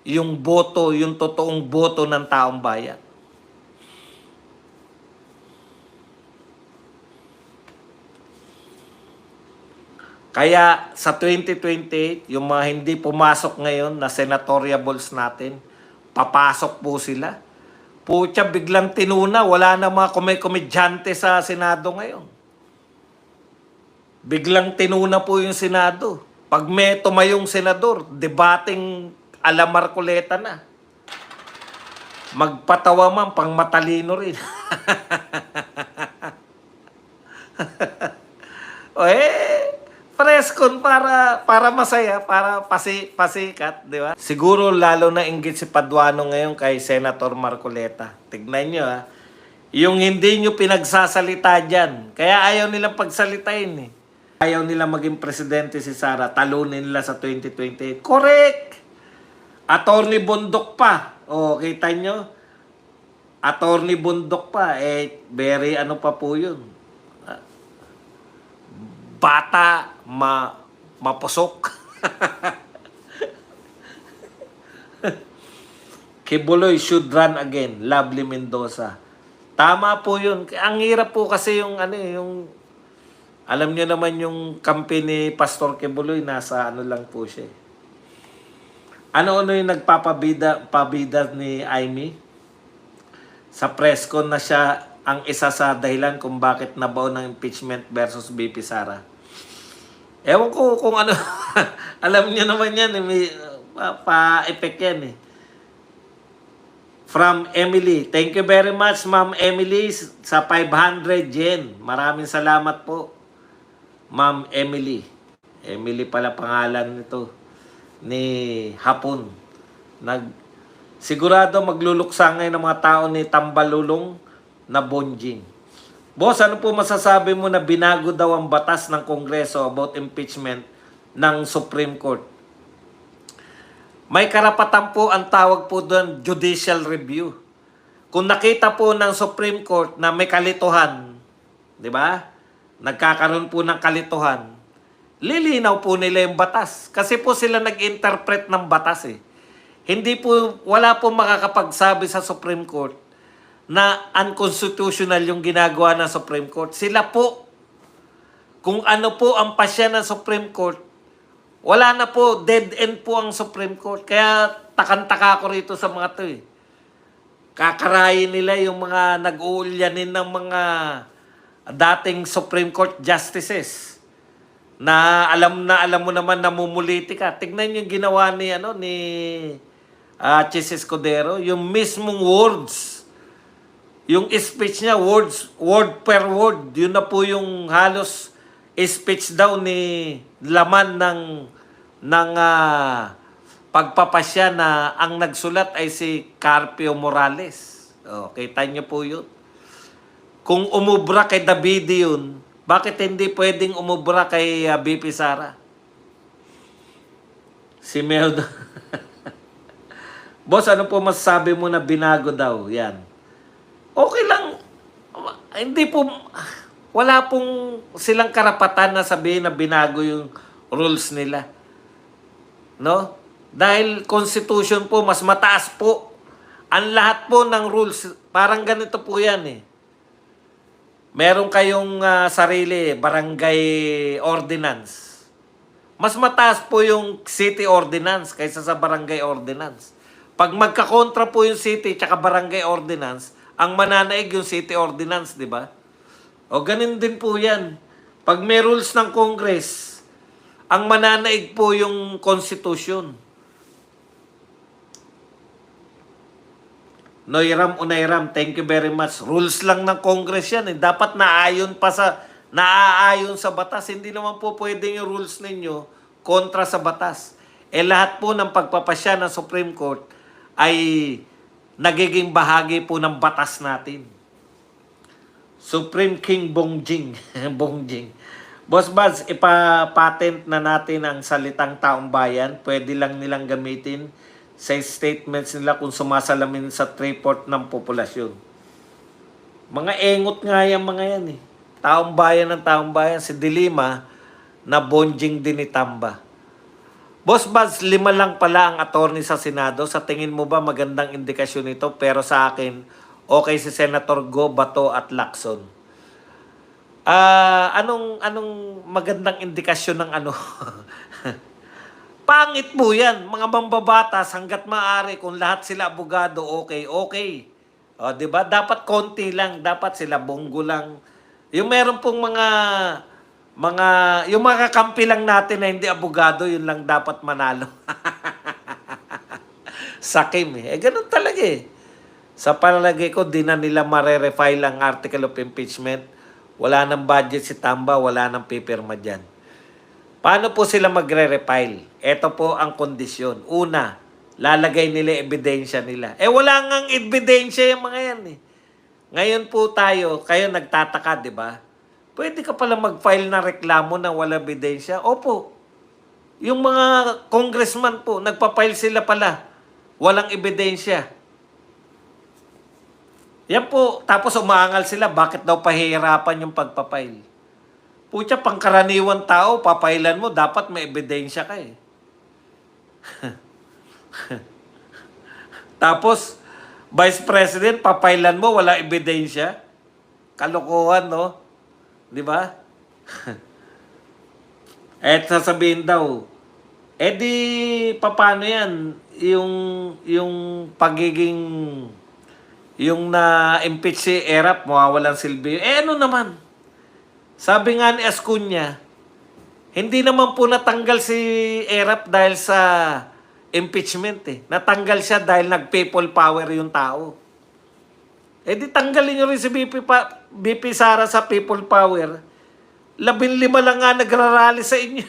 yung boto, yung totoong boto ng taong bayan. Kaya sa 2028, yung mga hindi pumasok ngayon na senatoriables natin, papasok po sila. Pucha, biglang tinuna, wala na mga komedyante sa Senado ngayon. Biglang tinuna po yung Senado. Pag may tumayong senador, debating ala Marcoleta na. Magpatawa man, pang matalino rin. O preskon para masaya, para pasikat, di ba? Siguro lalo na inggit si Paduano ngayon kay Senator Marcoleta. Tignan nyo ha. Yung hindi nyo pinagsasalita dyan, kaya ayaw nilang pagsalitain eh. Ayaw nila maging presidente si Sara, talunin nila sa 2028. Correct! Attorney Bundok pa. O, kita nyo? Attorney Bundok pa. Very ano pa po yun. Bata, mapusok. Kibuloy should run again. Lovely Mendoza. Tama po yun. Ang hirap po kasi yung alam niyo naman yung kampi ni Pastor Kibuloy, nasa ano lang po siya. Ano yung pabida ni Amy? Sa press con na siya ang isa sa dahilan kung bakit nabaon ng impeachment versus BP Sara. Ewan ko kung ano. Alam niyo naman yan. May pa-effect yan eh. From Emily. Thank you very much, Ma'am Emily, sa 500 yen. Maraming salamat po, Ma'am Emily. Emily pala pangalan nito ni Hapon. Sigurado magluluksa ngayon ng mga tao ni Tambalulong na Bonjing. Boss, ano po masasabi mo na binago daw ang batas ng Kongreso about impeachment ng Supreme Court? May karapatan po ang tawag po doon, judicial review. Kung nakita po ng Supreme Court na may kalituhan, di ba? Nagkakaroon po ng kalituhan, lilinaw po nila yung batas. Kasi po sila nag-interpret ng batas eh. Wala po makakapagsabi sa Supreme Court na unconstitutional yung ginagawa ng Supreme Court. Sila po, kung ano po ang pasya ng Supreme Court, wala na po, dead end po ang Supreme Court. Kaya takantaka ko rito sa mga to eh. Kakarayin nila yung mga nag-uulyanin ng mga dating Supreme Court justices na alam mo naman namumuliti ka. Tignan yung ginawa ni Chis Escudero, yung mismong words, yung speech niya, word per word, yun na po yung halos speech daw ni laman ng pagpapasya na ang nagsulat ay si Carpio Morales. O, kita niyo po yun. Kung umubra kay Davide yun, bakit hindi pwedeng umubra kay BP Sara? Si Meldo. Boss, ano po masasabi mo na binago daw? Yan. Okay lang. Wala pong silang karapatan na sabihin na binago yung rules nila. No? Dahil Constitution po, mas mataas po. Ang lahat po ng rules, parang ganito po yan eh. Meron kayong sarili, barangay ordinance. Mas mataas po yung city ordinance kaysa sa barangay ordinance. Pag magkakontra po yung city tsaka barangay ordinance, ang mananaig yung city ordinance, di ba? O ganun din po yan. Pag may rules ng Congress, ang mananaig po yung Constitution. Noiram Unairam, thank you very much. Rules lang ng Congress yan. Dapat naaayon sa batas. Hindi naman po pwedeng yung rules ninyo kontra sa batas. Lahat po ng pagpapasya ng Supreme Court ay nagiging bahagi po ng batas natin. Supreme King Bongjing. Bongjing. Boss Baz, ipapatent na natin ang salitang taong bayan. Pwede lang nilang gamitin sa statements nila kung sumasalamin sa 3/4 ng populasyon. Mga engot nga yan mga yan eh. Taong bayan ng taong bayan. Si Dilima na Bonjing din ni Tamba. Boss Buzz, 5 lang pala ang attorney sa Senado. Sa tingin mo ba magandang indikasyon ito? Pero sa akin, okay si Senator Go, Bato at Lacson. Anong magandang indikasyon ng ano? Pangit po yan. Mga mambabatas, hanggat maaari, kung lahat sila abogado, okay, okay. O, di ba? Dapat konti lang. Dapat sila bonggo lang. Yung meron pong yung mga kakampi lang natin na hindi abogado, yun lang dapat manalo. Sakim eh. Ganun talaga eh. Sa palagay ko, di na nila marerefile ang article of impeachment. Wala nang budget si Tamba, wala nang pipirma dyan. Paano po sila magre-refile? Ito po ang kondisyon. Una, lalagay nila ebidensya nila. Wala ngang ebidensya yung mga yan eh. Ngayon po tayo, kayo nagtataka, di ba? Pwede ka pala mag-file ng reklamo na wala ebidensya? Opo. Yung mga congressman po, nagpa-file sila pala. Walang ebidensya. Yan po. Tapos umaangal sila. Bakit daw pahihirapan yung pagpa-file? Pucha, pangkaraniwan tao, papailan mo, dapat may ebidensya ka eh. Tapos, Vice President, papailan mo, wala ebidensya. Kalokohan, no? Di ba? Sasabihin daw, di, paano yan? Yung pagiging, yung na-impeach si Erap, mawawalan silbi. Ano naman? Sabi nga ni Ascuña, hindi naman po natanggal si Erap dahil sa impeachment eh. Natanggal siya dahil nag-people power yung tao. Di tanggalin nyo rin si BP Sara sa people power. 15 lang nga nagrarally sa inyo.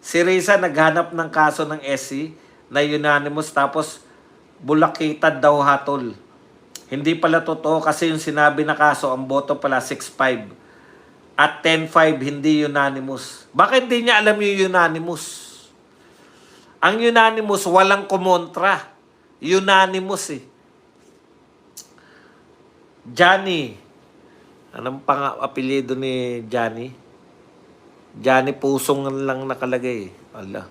Si Risa naghanap ng kaso ng SC na unanimous tapos bulakitad daw hatol. Hindi pala totoo kasi yung sinabi na kaso, ang boto pala 6-5. At 10-5, hindi unanimous. Bakit hindi niya alam yung unanimous? Ang unanimous, walang kumontra. Unanimous eh. Johnny. Anong apelyido ni Johnny? Johnny Pusong lang nakalagay eh. Allah.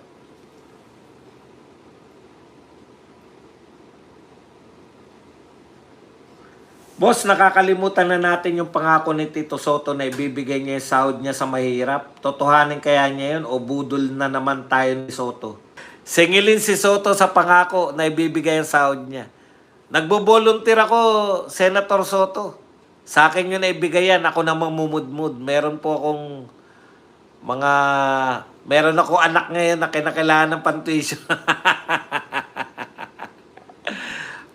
Boss, nakakalimutan na natin yung pangako ni Tito Soto na ibibigay niya yung sahod niya sa mahirap. Totohanin kaya niya yun o budol na naman tayo ni Soto? Singilin si Soto sa pangako na ibibigay yung sahod niya. Nagbo-volunteer ako, Senator Soto. Sa akin yun na ibigay yan. Ako namang mumudmud. Meron ako anak ngayon na kinakailangan ng pantuition.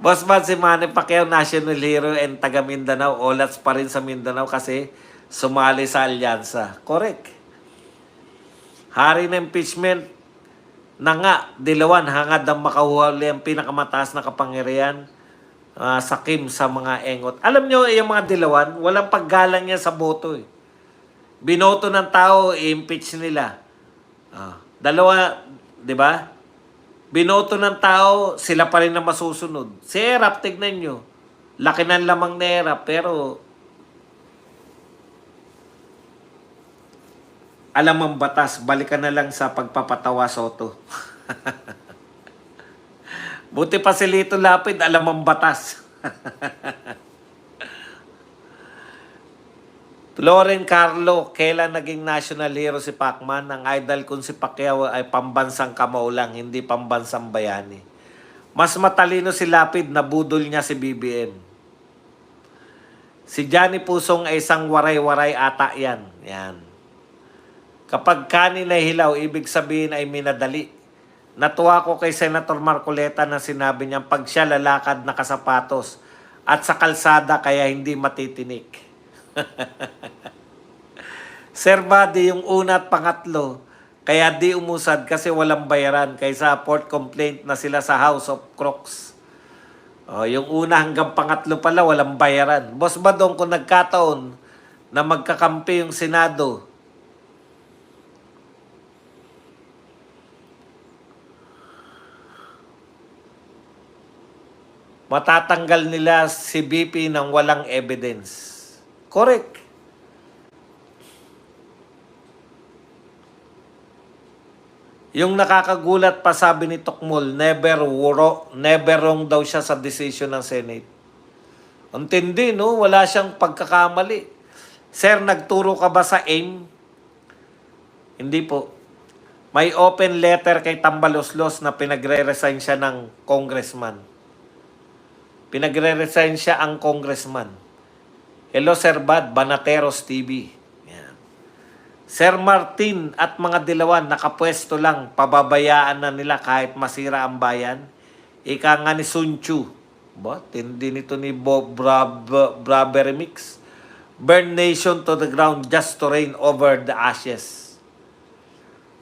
Boss man, si Manny Pacquiao, national hero and taga Mindanao. Olats pa rin sa Mindanao kasi sumali sa alyansa. Correct. Hari ng impeachment na nga, dilawan, hangad ang makahuli ang pinakamataas na kapangyarihan sakim sa mga engot. Alam nyo, yung mga dilawan, walang paggalang yan sa boto eh. Binoto ng tao, i-impeach nila. Dalawa, di ba? Binoto ng tao, sila pa rin na masusunod. Si Erap, tignan nyo. Laki ng lamang na Erap, pero alam ang batas, balikan na lang sa pagpapatawa, Soto. Buti pa si Lito Lapid, alam ang batas. Loren Carlo, kailan naging national hero si Pacman? Ang idol kung si Pacquiao ay pambansang kamao lang, hindi pambansang bayani. Mas matalino si Lapid, nabudol niya si BBM. Si Johnny Pusong ay isang waray-waray ata yan. Yan. Kapag kanin ay hilaw, ibig sabihin ay minadali. Natuwa ko kay Senator Marcoleta na sinabi niya pag siya lalakad nakasapatos at sa kalsada kaya hindi matitinik. Sir Buddy, yung una at pangatlo, kaya di umusad kasi walang bayaran kaysa port complaint na sila sa House of Crocs. Yung una hanggang pangatlo pala, walang bayaran. Boss Badong, kung nagkataon na magkakampi yung Senado, matatanggal nila si BP ng walang evidence. Correct. Yung nakakagulat pa, sabi ni Tokmol, never wrong daw siya sa decision ng Senate. Ang tindi, no? Wala siyang pagkakamali. Sir, nagturo ka ba sa AIM? Hindi po. May open letter kay Tambaloslos na pinagre-resign siya ng congressman. Pinagre-resign siya ang congressman. Hello, Sir Bad, Banateros TV. Yan. Sir Martin at mga dilawan, nakapwesto lang, pababayaan na nila kahit masira ang bayan. Ika nga ni Sun Tzu. Ba? Tindi nito ni Bob Braber Mix. Burn nation to the ground just to reign over the ashes.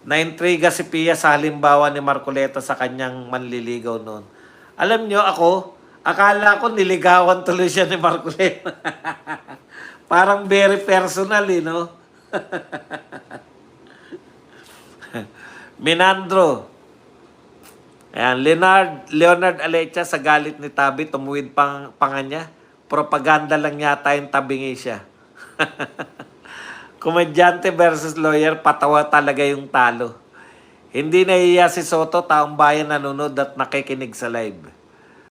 Naintriga si Pia sa halimbawa ni Marcoleta sa kanyang manliligaw noon. Alam nyo, ako, akala ko niligawan tuloy siya ni Marcoleta. Parang very personal, no? Minandro. Ayan, Leonard Alecha sa galit ni Tabi, tumuwid panga niya. Propaganda lang yata yung tabingi siya. Komedyante versus lawyer, patawa talaga yung talo. Hindi nahiya si Soto, taong bayan nanonood at nakikinig sa live.